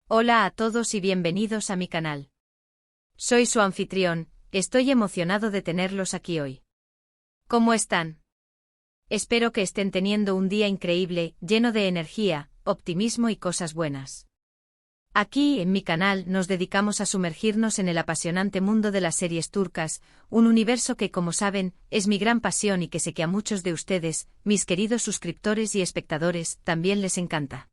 Hola a todos y bienvenidos a mi canal. Soy su anfitrión, estoy emocionado de tenerlos aquí hoy. ¿Cómo están? Espero que estén teniendo un día increíble, lleno de energía, optimismo y cosas buenas. Aquí, en mi canal, nos dedicamos a sumergirnos en el apasionante mundo de las series turcas, un universo que, como saben, es mi gran pasión y que sé que a muchos de ustedes, mis queridos suscriptores y espectadores, también les encanta.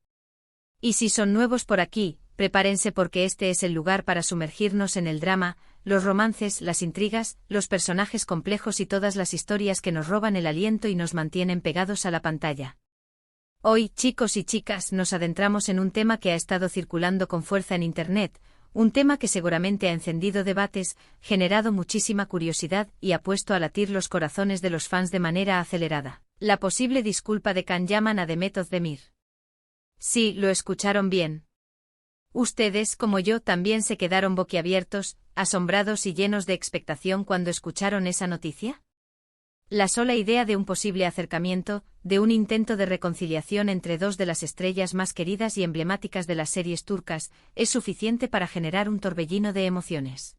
Y si son nuevos por aquí, prepárense porque este es el lugar para sumergirnos en el drama, los romances, las intrigas, los personajes complejos y todas las historias que nos roban el aliento y nos mantienen pegados a la pantalla. Hoy, chicos y chicas, nos adentramos en un tema que ha estado circulando con fuerza en Internet, un tema que seguramente ha encendido debates, generado muchísima curiosidad y ha puesto a latir los corazones de los fans de manera acelerada: la posible disculpa de Can Yaman a Demet Özdemir. Sí, lo escucharon bien. Ustedes, como yo, también se quedaron boquiabiertos, asombrados y llenos de expectación cuando escucharon esa noticia. La sola idea de un posible acercamiento, de un intento de reconciliación entre dos de las estrellas más queridas y emblemáticas de las series turcas, es suficiente para generar un torbellino de emociones.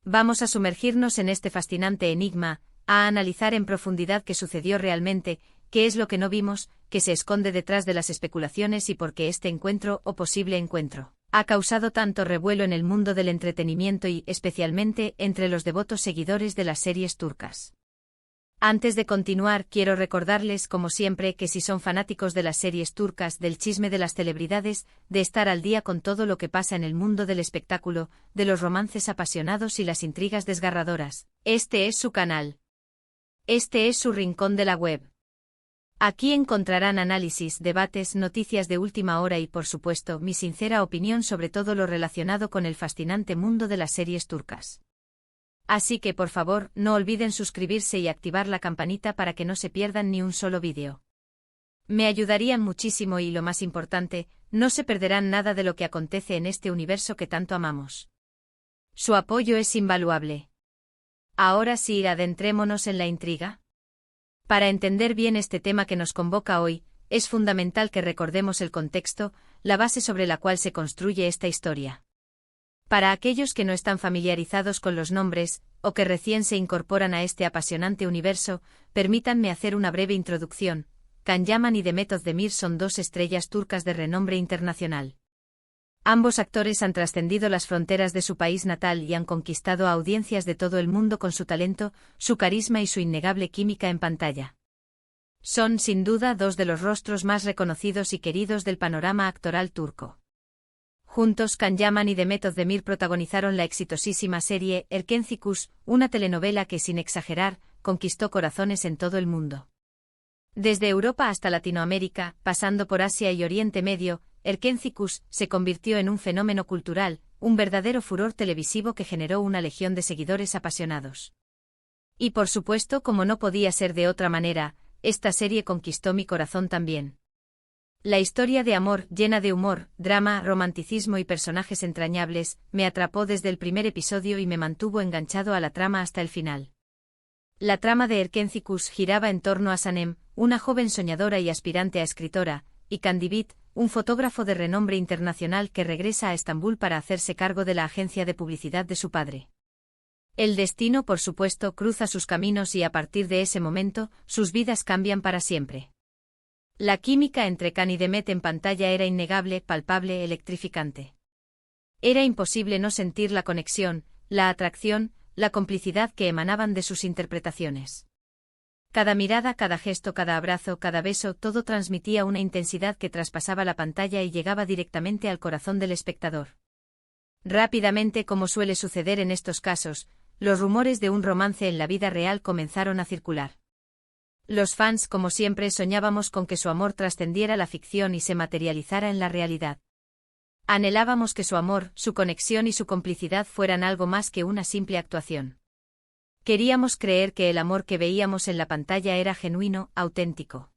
Vamos a sumergirnos en este fascinante enigma, a analizar en profundidad qué sucedió realmente, qué es lo que no vimos, qué se esconde detrás de las especulaciones y por qué este encuentro o posible encuentro ha causado tanto revuelo en el mundo del entretenimiento y, especialmente, entre los devotos seguidores de las series turcas. Antes de continuar, quiero recordarles, como siempre, que si son fanáticos de las series turcas, del chisme de las celebridades, de estar al día con todo lo que pasa en el mundo del espectáculo, de los romances apasionados y las intrigas desgarradoras, este es su canal. Este es su rincón de la web. Aquí encontrarán análisis, debates, noticias de última hora y, por supuesto, mi sincera opinión sobre todo lo relacionado con el fascinante mundo de las series turcas. Así que, por favor, no olviden suscribirse y activar la campanita para que no se pierdan ni un solo vídeo. Me ayudarían muchísimo y, lo más importante, no se perderán nada de lo que acontece en este universo que tanto amamos. Su apoyo es invaluable. Ahora sí, adentrémonos en la intriga. Para entender bien este tema que nos convoca hoy, es fundamental que recordemos el contexto, la base sobre la cual se construye esta historia. Para aquellos que no están familiarizados con los nombres, o que recién se incorporan a este apasionante universo, permítanme hacer una breve introducción. Can Yaman y Demet Özdemir son dos estrellas turcas de renombre internacional. Ambos actores han trascendido las fronteras de su país natal y han conquistado a audiencias de todo el mundo con su talento, su carisma y su innegable química en pantalla. Son, sin duda, dos de los rostros más reconocidos y queridos del panorama actoral turco. Juntos, Can Yaman y Demet Özdemir protagonizaron la exitosísima serie Erkenci, una telenovela que, sin exagerar, conquistó corazones en todo el mundo. Desde Europa hasta Latinoamérica, pasando por Asia y Oriente Medio, Erkenci se convirtió en un fenómeno cultural, un verdadero furor televisivo que generó una legión de seguidores apasionados. Y por supuesto, como no podía ser de otra manera, esta serie conquistó mi corazón también. La historia de amor, llena de humor, drama, romanticismo y personajes entrañables, me atrapó desde el primer episodio y me mantuvo enganchado a la trama hasta el final. La trama de Erkenci giraba en torno a Sanem, una joven soñadora y aspirante a escritora, y Can Divit, un fotógrafo de renombre internacional que regresa a Estambul para hacerse cargo de la agencia de publicidad de su padre. El destino, por supuesto, cruza sus caminos y a partir de ese momento, sus vidas cambian para siempre. La química entre Can y Demet en pantalla era innegable, palpable, electrificante. Era imposible no sentir la conexión, la atracción, la complicidad que emanaban de sus interpretaciones. Cada mirada, cada gesto, cada abrazo, cada beso, todo transmitía una intensidad que traspasaba la pantalla y llegaba directamente al corazón del espectador. Rápidamente, como suele suceder en estos casos, los rumores de un romance en la vida real comenzaron a circular. Los fans, como siempre, soñábamos con que su amor trascendiera la ficción y se materializara en la realidad. Anhelábamos que su amor, su conexión y su complicidad fueran algo más que una simple actuación. Queríamos creer que el amor que veíamos en la pantalla era genuino, auténtico.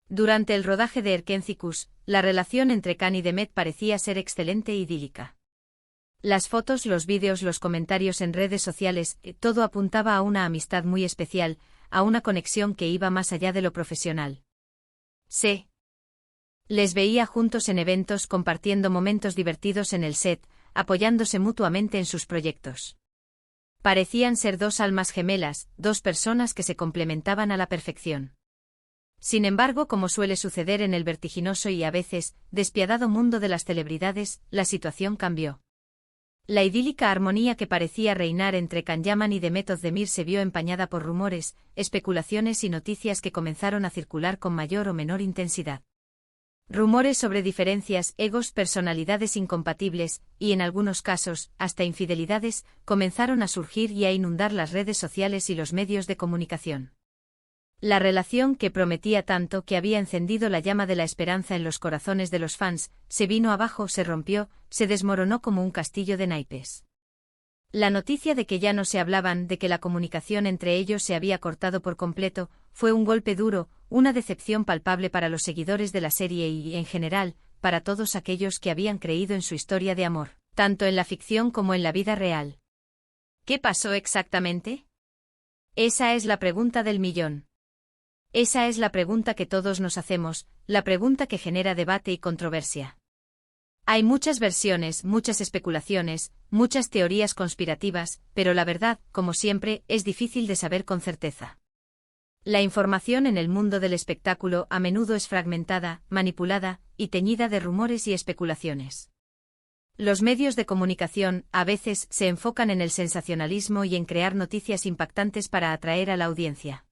Durante el rodaje de Erkenci, la relación entre Can y Demet parecía ser excelente e idílica. Las fotos, los vídeos, los comentarios en redes sociales, todo apuntaba a una amistad muy especial, a una conexión que iba más allá de lo profesional. Sí. Les veía juntos en eventos compartiendo momentos divertidos en el set, apoyándose mutuamente en sus proyectos. Parecían ser dos almas gemelas, dos personas que se complementaban a la perfección. Sin embargo, como suele suceder en el vertiginoso y a veces despiadado mundo de las celebridades, la situación cambió. La idílica armonía que parecía reinar entre Can Yaman y Demet Özdemir se vio empañada por rumores, especulaciones y noticias que comenzaron a circular con mayor o menor intensidad. Rumores sobre diferencias, egos, personalidades incompatibles, y en algunos casos, hasta infidelidades, comenzaron a surgir y a inundar las redes sociales y los medios de comunicación. La relación que prometía tanto, que había encendido la llama de la esperanza en los corazones de los fans, se vino abajo, se rompió, se desmoronó como un castillo de naipes. La noticia de que ya no se hablaban, de que la comunicación entre ellos se había cortado por completo, fue un golpe duro, una decepción palpable para los seguidores de la serie y, en general, para todos aquellos que habían creído en su historia de amor, tanto en la ficción como en la vida real. ¿Qué pasó exactamente? Esa es la pregunta del millón. Esa es la pregunta que todos nos hacemos, la pregunta que genera debate y controversia. Hay muchas versiones, muchas especulaciones, muchas teorías conspirativas, pero la verdad, como siempre, es difícil de saber con certeza. La información en el mundo del espectáculo a menudo es fragmentada, manipulada y teñida de rumores y especulaciones. Los medios de comunicación, a veces, se enfocan en el sensacionalismo y en crear noticias impactantes para atraer a la audiencia.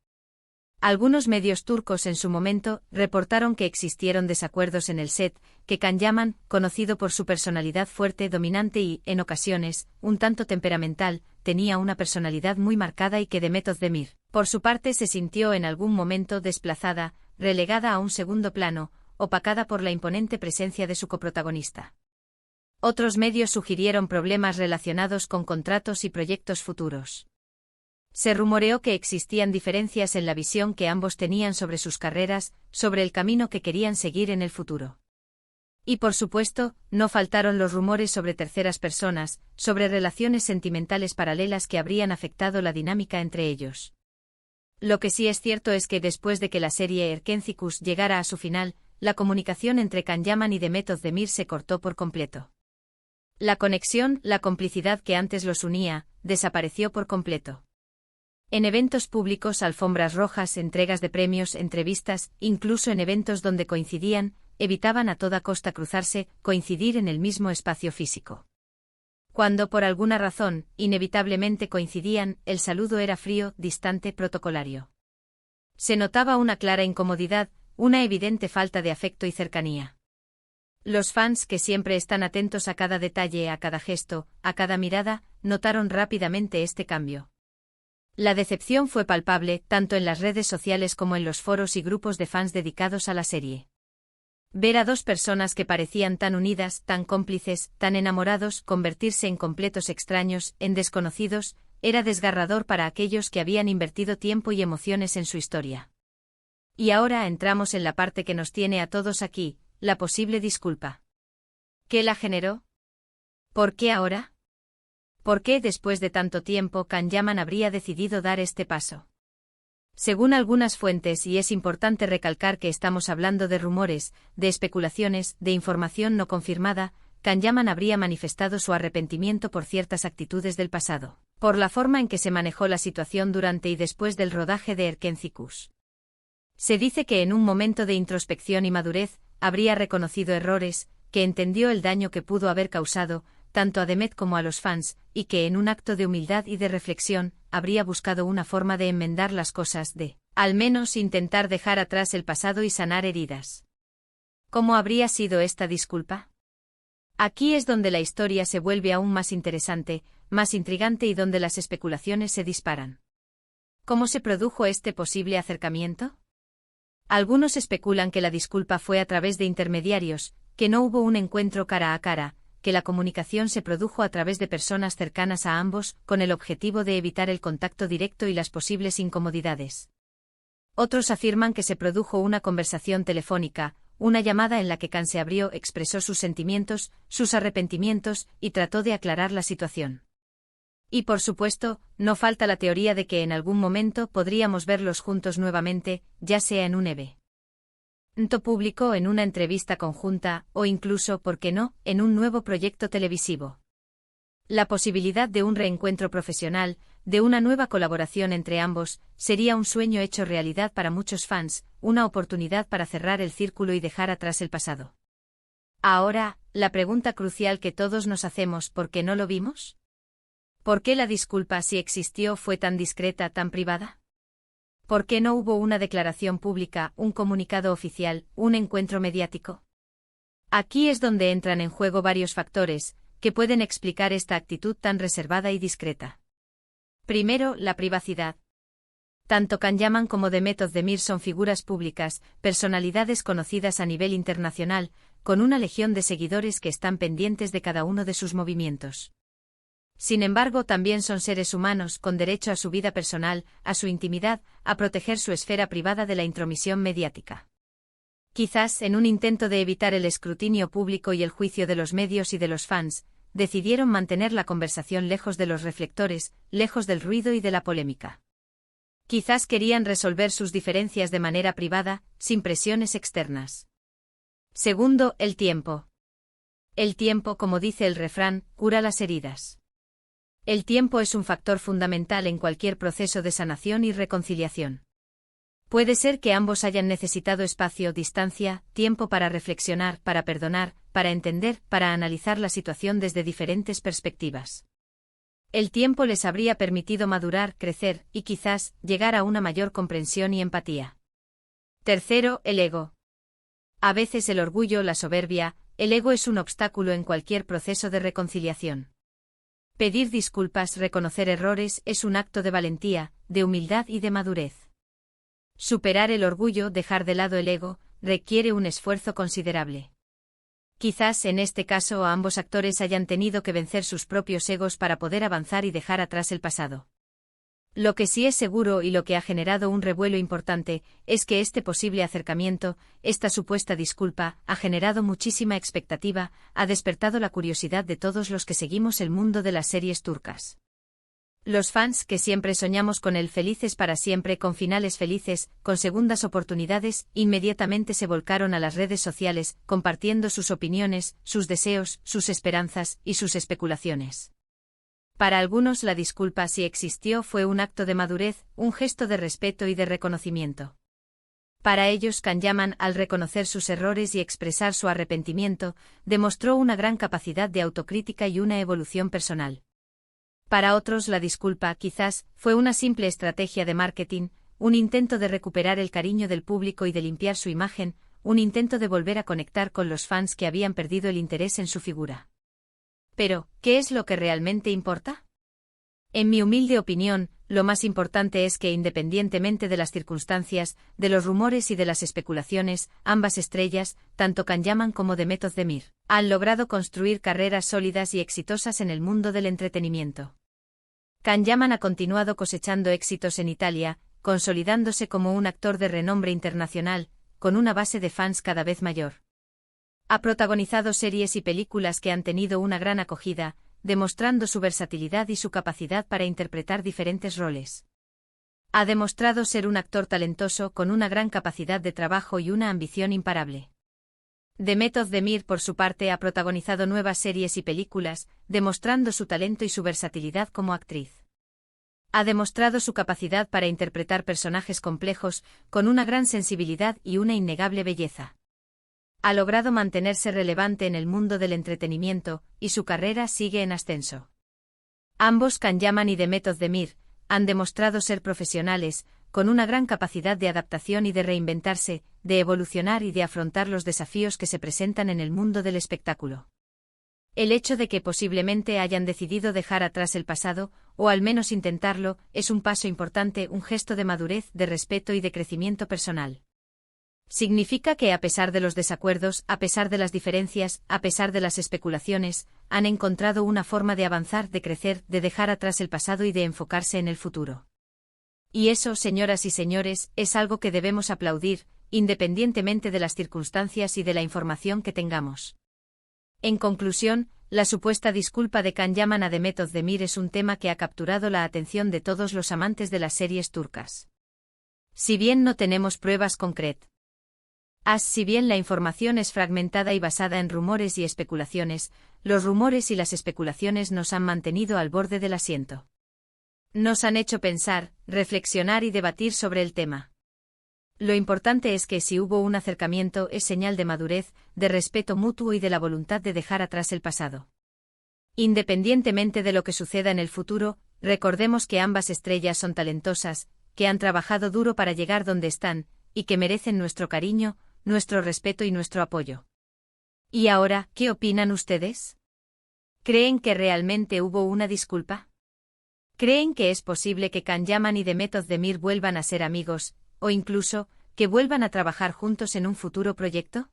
Algunos medios turcos en su momento reportaron que existieron desacuerdos en el set, que Can Yaman, conocido por su personalidad fuerte, dominante y, en ocasiones, un tanto temperamental, tenía una personalidad muy marcada y que Demet Özdemir, por su parte, se sintió en algún momento desplazada, relegada a un segundo plano, opacada por la imponente presencia de su coprotagonista. Otros medios sugirieron problemas relacionados con contratos y proyectos futuros. Se rumoreó que existían diferencias en la visión que ambos tenían sobre sus carreras, sobre el camino que querían seguir en el futuro. Y por supuesto, no faltaron los rumores sobre terceras personas, sobre relaciones sentimentales paralelas que habrían afectado la dinámica entre ellos. Lo que sí es cierto es que después de que la serie Erkencikus llegara a su final, la comunicación entre Can Yaman y Demet Özdemir se cortó por completo. La conexión, la complicidad que antes los unía, desapareció por completo. En eventos públicos, alfombras rojas, entregas de premios, entrevistas, incluso en eventos donde coincidían, evitaban a toda costa cruzarse, coincidir en el mismo espacio físico. Cuando por alguna razón, inevitablemente coincidían, el saludo era frío, distante, protocolario. Se notaba una clara incomodidad, una evidente falta de afecto y cercanía. Los fans, que siempre están atentos a cada detalle, a cada gesto, a cada mirada, notaron rápidamente este cambio. La decepción fue palpable, tanto en las redes sociales como en los foros y grupos de fans dedicados a la serie. Ver a dos personas que parecían tan unidas, tan cómplices, tan enamorados, convertirse en completos extraños, en desconocidos, era desgarrador para aquellos que habían invertido tiempo y emociones en su historia. Y ahora entramos en la parte que nos tiene a todos aquí, la posible disculpa. ¿Qué la generó? ¿Por qué ahora? ¿Por qué después de tanto tiempo Can Yaman habría decidido dar este paso? Según algunas fuentes, y es importante recalcar que estamos hablando de rumores, de especulaciones, de información no confirmada, Can Yaman habría manifestado su arrepentimiento por ciertas actitudes del pasado, por la forma en que se manejó la situación durante y después del rodaje de Erkencikus. Se dice que en un momento de introspección y madurez, habría reconocido errores, que entendió el daño que pudo haber causado, tanto a Demet como a los fans, y que en un acto de humildad y de reflexión, habría buscado una forma de enmendar las cosas, de, al menos, intentar dejar atrás el pasado y sanar heridas. ¿Cómo habría sido esta disculpa? Aquí es donde la historia se vuelve aún más interesante, más intrigante y donde las especulaciones se disparan. ¿Cómo se produjo este posible acercamiento? Algunos especulan que la disculpa fue a través de intermediarios, que no hubo un encuentro cara a cara, que la comunicación se produjo a través de personas cercanas a ambos, con el objetivo de evitar el contacto directo y las posibles incomodidades. Otros afirman que se produjo una conversación telefónica, una llamada en la que Can se abrió, expresó sus sentimientos, sus arrepentimientos, y trató de aclarar la situación. Y por supuesto, no falta la teoría de que en algún momento podríamos verlos juntos nuevamente, ya sea en un EVE. To publicó en una entrevista conjunta, o incluso, ¿por qué no?, en un nuevo proyecto televisivo. La posibilidad de un reencuentro profesional, de una nueva colaboración entre ambos, sería un sueño hecho realidad para muchos fans, una oportunidad para cerrar el círculo y dejar atrás el pasado. Ahora, la pregunta crucial que todos nos hacemos: ¿por qué no lo vimos? ¿Por qué la disculpa, si existió, fue tan discreta, tan privada? ¿Por qué no hubo una declaración pública, un comunicado oficial, un encuentro mediático? Aquí es donde entran en juego varios factores que pueden explicar esta actitud tan reservada y discreta. Primero, la privacidad. Tanto Kanyaman como Demet Özdemir son figuras públicas, personalidades conocidas a nivel internacional, con una legión de seguidores que están pendientes de cada uno de sus movimientos. Sin embargo, también son seres humanos, con derecho a su vida personal, a su intimidad, a proteger su esfera privada de la intromisión mediática. Quizás, en un intento de evitar el escrutinio público y el juicio de los medios y de los fans, decidieron mantener la conversación lejos de los reflectores, lejos del ruido y de la polémica. Quizás querían resolver sus diferencias de manera privada, sin presiones externas. Segundo, el tiempo. El tiempo, como dice el refrán, cura las heridas. El tiempo es un factor fundamental en cualquier proceso de sanación y reconciliación. Puede ser que ambos hayan necesitado espacio, distancia, tiempo para reflexionar, para perdonar, para entender, para analizar la situación desde diferentes perspectivas. El tiempo les habría permitido madurar, crecer, y quizás, llegar a una mayor comprensión y empatía. Tercero, el ego. A veces el orgullo, la soberbia, el ego es un obstáculo en cualquier proceso de reconciliación. Pedir disculpas, reconocer errores, es un acto de valentía, de humildad y de madurez. Superar el orgullo, dejar de lado el ego, requiere un esfuerzo considerable. Quizás en este caso ambos actores hayan tenido que vencer sus propios egos para poder avanzar y dejar atrás el pasado. Lo que sí es seguro y lo que ha generado un revuelo importante es que este posible acercamiento, esta supuesta disculpa, ha generado muchísima expectativa, ha despertado la curiosidad de todos los que seguimos el mundo de las series turcas. Los fans, que siempre soñamos con el felices para siempre, con finales felices, con segundas oportunidades, inmediatamente se volcaron a las redes sociales, compartiendo sus opiniones, sus deseos, sus esperanzas y sus especulaciones. Para algunos la disculpa, si existió, fue un acto de madurez, un gesto de respeto y de reconocimiento. Para ellos, Kanyaman, al reconocer sus errores y expresar su arrepentimiento, demostró una gran capacidad de autocrítica y una evolución personal. Para otros la disculpa, quizás, fue una simple estrategia de marketing, un intento de recuperar el cariño del público y de limpiar su imagen, un intento de volver a conectar con los fans que habían perdido el interés en su figura. Pero, ¿qué es lo que realmente importa? En mi humilde opinión, lo más importante es que, independientemente de las circunstancias, de los rumores y de las especulaciones, ambas estrellas, tanto Kanyaman como Demet Özdemir, han logrado construir carreras sólidas y exitosas en el mundo del entretenimiento. Kanyaman ha continuado cosechando éxitos en Italia, consolidándose como un actor de renombre internacional, con una base de fans cada vez mayor. Ha protagonizado series y películas que han tenido una gran acogida, demostrando su versatilidad y su capacidad para interpretar diferentes roles. Ha demostrado ser un actor talentoso con una gran capacidad de trabajo y una ambición imparable. Demet Özdemir, por su parte, ha protagonizado nuevas series y películas, demostrando su talento y su versatilidad como actriz. Ha demostrado su capacidad para interpretar personajes complejos, con una gran sensibilidad y una innegable belleza. Ha logrado mantenerse relevante en el mundo del entretenimiento, y su carrera sigue en ascenso. Ambos, Kanyaman y Demet Özdemir, han demostrado ser profesionales, con una gran capacidad de adaptación y de reinventarse, de evolucionar y de afrontar los desafíos que se presentan en el mundo del espectáculo. El hecho de que posiblemente hayan decidido dejar atrás el pasado, o al menos intentarlo, es un paso importante, un gesto de madurez, de respeto y de crecimiento personal. Significa que a pesar de los desacuerdos, a pesar de las diferencias, a pesar de las especulaciones, han encontrado una forma de avanzar, de crecer, de dejar atrás el pasado y de enfocarse en el futuro. Y eso, señoras y señores, es algo que debemos aplaudir, independientemente de las circunstancias y de la información que tengamos. En conclusión, la supuesta disculpa de Kanyaman a Demet Özdemir es un tema que ha capturado la atención de todos los amantes de las series turcas. Si bien no tenemos pruebas concretas Si bien la información es fragmentada y basada en rumores y especulaciones, los rumores y las especulaciones nos han mantenido al borde del asiento. Nos han hecho pensar, reflexionar y debatir sobre el tema. Lo importante es que si hubo un acercamiento es señal de madurez, de respeto mutuo y de la voluntad de dejar atrás el pasado. Independientemente de lo que suceda en el futuro, recordemos que ambas estrellas son talentosas, que han trabajado duro para llegar donde están, y que merecen nuestro cariño, nuestro respeto y nuestro apoyo. ¿Y ahora, qué opinan ustedes? ¿Creen que realmente hubo una disculpa? ¿Creen que es posible que Can Yaman y Demet Özdemir vuelvan a ser amigos, o incluso, que vuelvan a trabajar juntos en un futuro proyecto?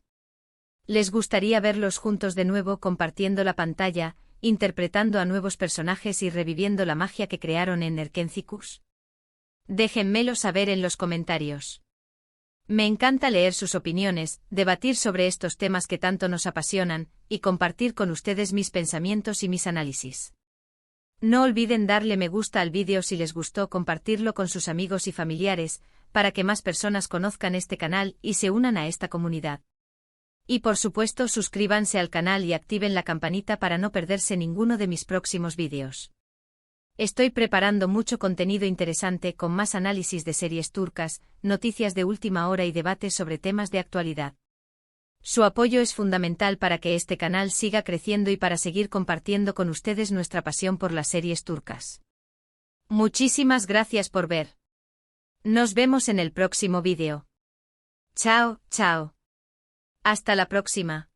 ¿Les gustaría verlos juntos de nuevo compartiendo la pantalla, interpretando a nuevos personajes y reviviendo la magia que crearon en Erkencicus? Déjenmelo saber en los comentarios. Me encanta leer sus opiniones, debatir sobre estos temas que tanto nos apasionan, y compartir con ustedes mis pensamientos y mis análisis. No olviden darle me gusta al vídeo si les gustó, compartirlo con sus amigos y familiares, para que más personas conozcan este canal y se unan a esta comunidad. Y por supuesto suscríbanse al canal y activen la campanita para no perderse ninguno de mis próximos vídeos. Estoy preparando mucho contenido interesante con más análisis de series turcas, noticias de última hora y debates sobre temas de actualidad. Su apoyo es fundamental para que este canal siga creciendo y para seguir compartiendo con ustedes nuestra pasión por las series turcas. Muchísimas gracias por ver. Nos vemos en el próximo vídeo. Chao, chao. Hasta la próxima.